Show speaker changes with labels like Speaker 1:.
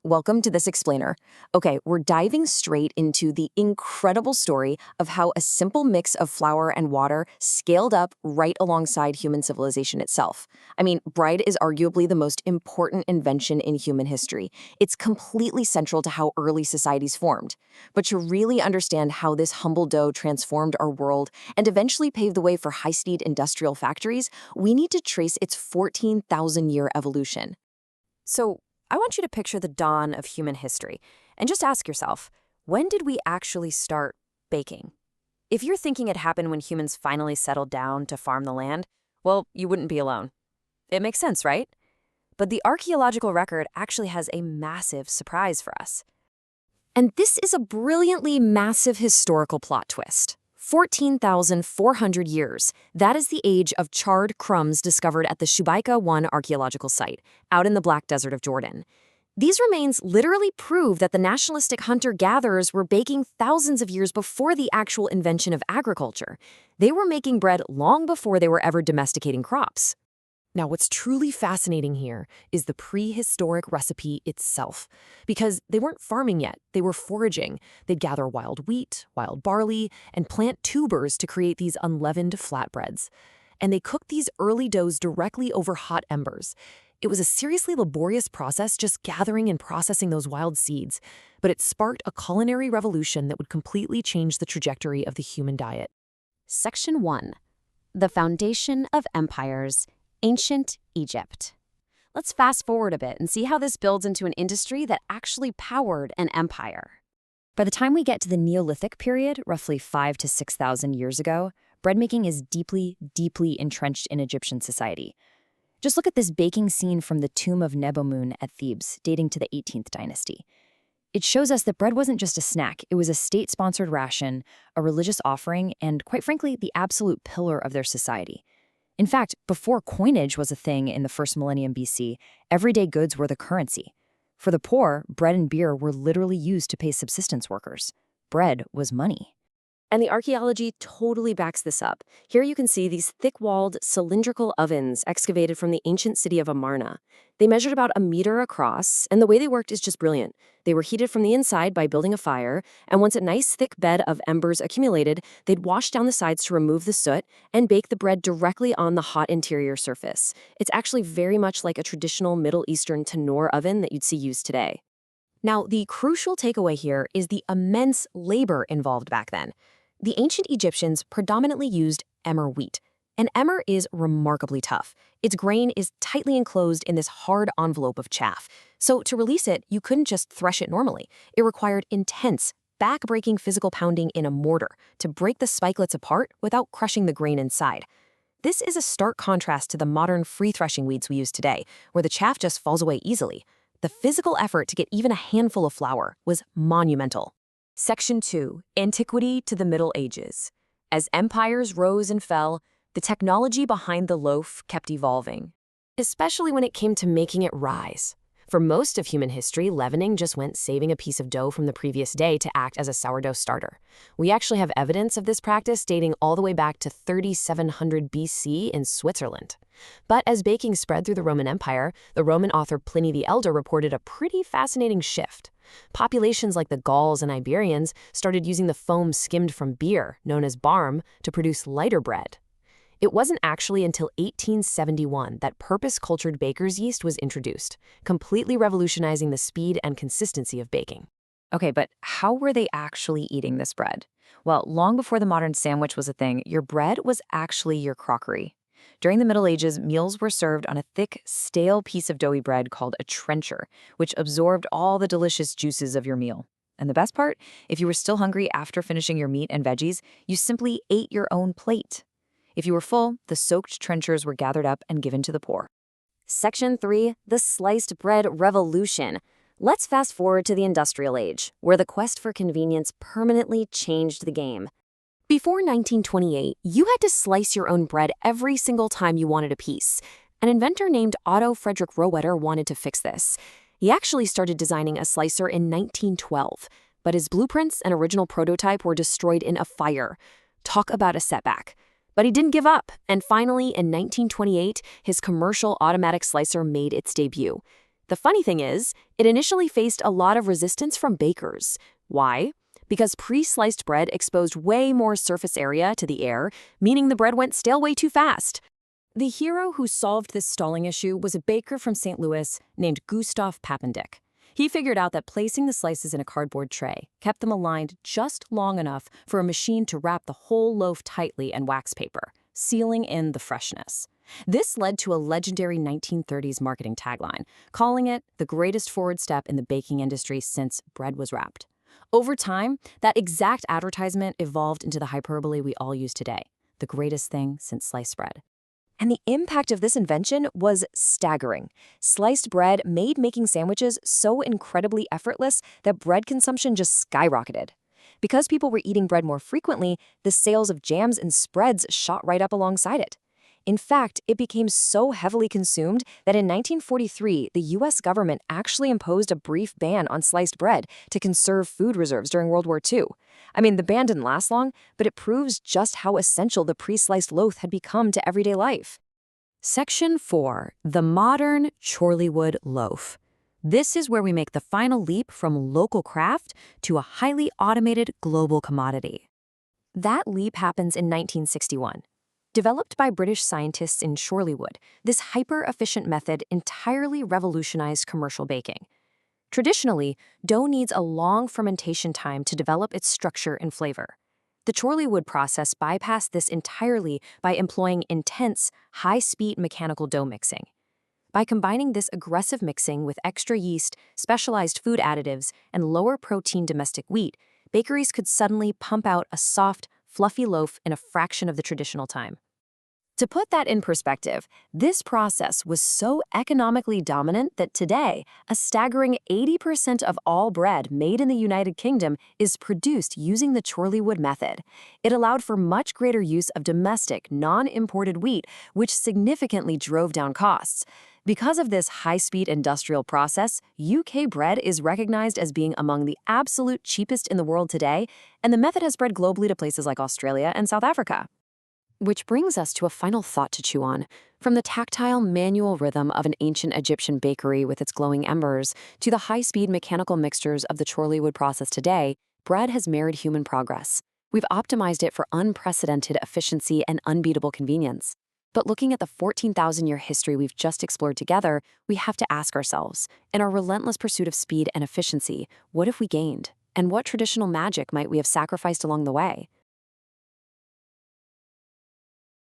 Speaker 1: Welcome to this explainer. Okay, we're diving straight into the incredible story of how a simple mix of flour and water scaled up right alongside human civilization itself. I mean, bread is arguably the most important invention in human history. It's completely central to how early societies formed. But to really understand how this humble dough transformed our world and eventually paved the way for high-speed industrial factories, we need to trace its 14,000-year evolution. So, I want you to picture the dawn of human history and just ask yourself, when did we actually start baking? If you're thinking it happened when humans finally settled down to farm the land, well, you wouldn't be alone. It makes sense, right? But the archaeological record actually has a massive surprise for us. And this is a brilliantly massive historical plot twist. 14,400 years. That is the age of charred crumbs discovered at the Shubaika 1 archaeological site, out in the Black Desert of Jordan. These remains literally prove that the nationalistic hunter-gatherers were baking thousands of years before the actual invention of agriculture. They were making bread long before they were ever domesticating crops. Now, what's truly fascinating here is the prehistoric recipe itself. Because they weren't farming yet, they were foraging. They'd gather wild wheat, wild barley, and plant tubers to create these unleavened flatbreads. And they cooked these early doughs directly over hot embers. It was a seriously laborious process just gathering and processing those wild seeds, but it sparked a culinary revolution that would completely change the trajectory of the human diet.
Speaker 2: Section 1. The Foundation of Empires. Ancient Egypt. Let's fast forward a bit and see how this builds into an industry that actually powered an empire. By the time we get to the Neolithic period, roughly 5,000 to 6,000 years ago, bread making is deeply, deeply entrenched in Egyptian society. Just look at this baking scene from the tomb of Nebumun at Thebes, dating to the 18th dynasty. It shows us that bread wasn't just a snack, it was a state-sponsored ration, a religious offering, and quite frankly, the absolute pillar of their society. In fact, before coinage was a thing in the first millennium BC, everyday goods were the currency. For the poor, bread and beer were literally used to pay subsistence workers. Bread was money. And the archaeology totally backs this up. Here you can see these thick-walled, cylindrical ovens excavated from the ancient city of Amarna. They measured about 1 meter across, and the way they worked is just brilliant. They were heated from the inside by building a fire, and once a nice thick bed of embers accumulated, they'd wash down the sides to remove the soot and bake the bread directly on the hot interior surface. It's actually very much like a traditional Middle Eastern tandoor oven that you'd see used today. Now, the crucial takeaway here is the immense labor involved back then. The ancient Egyptians predominantly used emmer wheat, and emmer is remarkably tough. Its grain is tightly enclosed in this hard envelope of chaff. So to release it, you couldn't just thresh it normally. It required intense, back-breaking physical pounding in a mortar to break the spikelets apart without crushing the grain inside. This is a stark contrast to the modern free-threshing weeds we use today, where the chaff just falls away easily. The physical effort to get even a handful of flour was monumental. Section 2. Antiquity to the Middle Ages. As empires rose and fell, the technology behind the loaf kept evolving, especially when it came to making it rise. For most of human history, leavening just meant saving a piece of dough from the previous day to act as a sourdough starter. We actually have evidence of this practice dating all the way back to 3700 BC in Switzerland. But as baking spread through the Roman Empire, the Roman author Pliny the Elder reported a pretty fascinating shift. Populations like the Gauls and Iberians started using the foam skimmed from beer, known as barm, to produce lighter bread. It wasn't actually until 1871 that purpose-cultured baker's yeast was introduced, completely revolutionizing the speed and consistency of baking.
Speaker 1: Okay, but how were they actually eating this bread? Well, long before the modern sandwich was a thing, your bread was actually your crockery. During the Middle Ages, meals were served on a thick, stale piece of doughy bread called a trencher, which absorbed all the delicious juices of your meal. And the best part, if you were still hungry after finishing your meat and veggies, you simply ate your own plate. If you were full, the soaked trenchers were gathered up and given to the poor.
Speaker 2: Section 3. The Sliced Bread Revolution. Let's fast forward to the Industrial Age, where the quest for convenience permanently changed the game. Before 1928, you had to slice your own bread every single time you wanted a piece. An inventor named Otto Frederick Rohwedder wanted to fix this. He actually started designing a slicer in 1912, but his blueprints and original prototype were destroyed in a fire. Talk about a setback. But he didn't give up, and finally, in 1928, his commercial automatic slicer made its debut.
Speaker 1: The funny thing is, it initially faced a lot of resistance from bakers. Why? Because pre-sliced bread exposed way more surface area to the air, meaning the bread went stale way too fast. The hero who solved this stalling issue was a baker from St. Louis named Gustav Papendick. He figured out that placing the slices in a cardboard tray kept them aligned just long enough for a machine to wrap the whole loaf tightly in wax paper, sealing in the freshness. This led to a legendary 1930s marketing tagline, calling it the greatest forward step in the baking industry since bread was wrapped. Over time, that exact advertisement evolved into the hyperbole we all use today, the greatest thing since sliced bread. And the impact of this invention was staggering. Sliced bread made making sandwiches so incredibly effortless that bread consumption just skyrocketed. Because people were eating bread more frequently, the sales of jams and spreads shot right up alongside it. In fact, it became so heavily consumed that in 1943, the US government actually imposed a brief ban on sliced bread to conserve food reserves during World War II. I mean, the ban didn't last long, but it proves just how essential the pre-sliced loaf had become to everyday life. Section 4. The modern Chorleywood loaf. This is where we make the final leap from local craft to a highly automated global commodity. That leap happens in 1961. Developed by British scientists in Chorleywood, this hyper-efficient method entirely revolutionized commercial baking. Traditionally, dough needs a long fermentation time to develop its structure and flavor. The Chorleywood process bypassed this entirely by employing intense, high-speed mechanical dough mixing. By combining this aggressive mixing with extra yeast, specialized food additives, and lower-protein domestic wheat, bakeries could suddenly pump out a soft, fluffy loaf in a fraction of the traditional time. To put that in perspective, this process was so economically dominant that today, a staggering 80% of all bread made in the United Kingdom is produced using the Chorleywood method. It allowed for much greater use of domestic, non-imported wheat, which significantly drove down costs. Because of this high-speed industrial process, UK bread is recognized as being among the absolute cheapest in the world today, and the method has spread globally to places like Australia and South Africa. Which brings us to a final thought to chew on. From the tactile manual rhythm of an ancient Egyptian bakery with its glowing embers to the high-speed mechanical mixtures of the Chorleywood process today, bread has mirrored human progress. We've optimized it for unprecedented efficiency and unbeatable convenience. But looking at the 14,000-year history we've just explored together, we have to ask ourselves, in our relentless pursuit of speed and efficiency, what have we gained? And what traditional magic might we have sacrificed along the way?